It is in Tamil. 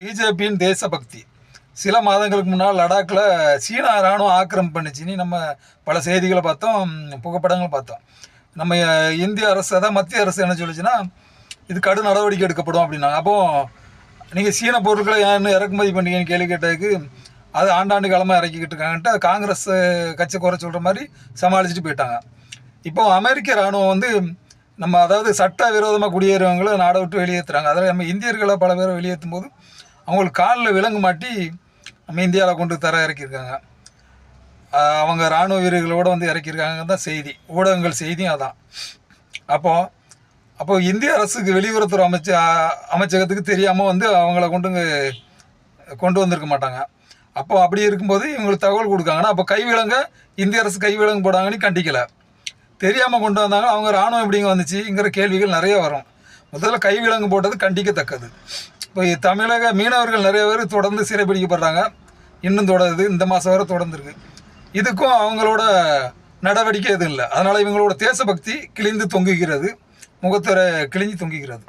பிஜேபியின் தேசபக்தி சில மாதங்களுக்கு முன்னால் லடாக்கில் சீனா இராணுவம் ஆக்கிரமிப்பு பண்ணிச்சின்னு நம்ம பல செய்திகளை பார்த்தோம், புகைப்படங்கள் பார்த்தோம். நம்ம இந்திய அரசு, அதான் மத்திய அரசு என்ன சொல்லிச்சுன்னா, இது கடும் நடவடிக்கை எடுக்கப்படும் அப்படின்னாங்க. அப்போது நீங்கள் சீன பொருட்களை ஏன்னு இறக்குமதி பண்ணீங்கன்னு கேள்வி கேட்டதுக்கு, அது ஆண்டாண்டு காலமாக இறக்கிக்கிட்டு இருக்காங்கன்ட்டு காங்கிரஸ் கட்சி குறை சொல்கிற மாதிரி சமாளிச்சுட்டு போயிட்டாங்க. இப்போ அமெரிக்க இராணுவம் வந்து நம்ம அதாவது சட்ட விரோதமாக குடியேறவங்களை நாடை விட்டு வெளியேற்றுறாங்க. அதில் நம்ம இந்தியர்களை பல பேரை வெளியேற்றும் போது அவங்களுக்கு காலில் விலங்கு மாட்டி நம்ம இந்தியாவில் கொண்டு இறக்கியிருக்காங்க. அவங்க இராணுவ வீரர்களோடு வந்து இறக்கியிருக்காங்க தான் செய்தி, ஊடகங்கள் செய்தியும் அதான். அப்போது இந்திய அரசுக்கு வெளியுறவுத்துறை அமைச்சகத்துக்கு தெரியாமல் வந்து அவங்கள கொண்டு வந்திருக்க மாட்டாங்க. அப்படி இருக்கும்போது இவங்களுக்கு தகவல் கொடுக்காங்கன்னா, அப்போ கைவிலங்க இந்திய அரசு கைவிலங்கு போடாங்கன்னு கண்டிக்கலை, தெரியாமல் கொண்டு வந்தாங்க. அவங்க இராணுவம் எப்படிங்க வந்துச்சுங்கிற கேள்விகள் நிறைய வரும். முதல்ல கைவிலங்கு போட்டது கண்டிக்கத்தக்கது. இப்போ தமிழக மீனவர்கள் நிறைய பேர் தொடர்ந்து சிறைப்பிடிக்கப்படுறாங்க, இன்னும் தொடருது, இந்த மாதம் வரை தொடர்ந்துருக்கு. இதுக்கும் அவங்களோட நடவடிக்கை எதுவும் இல்லை. அதனால் இவங்களோட தேசபக்தி கிழிந்து தொங்குகிறது, முகத்துறை கிழிஞ்சு தொங்குகிறது.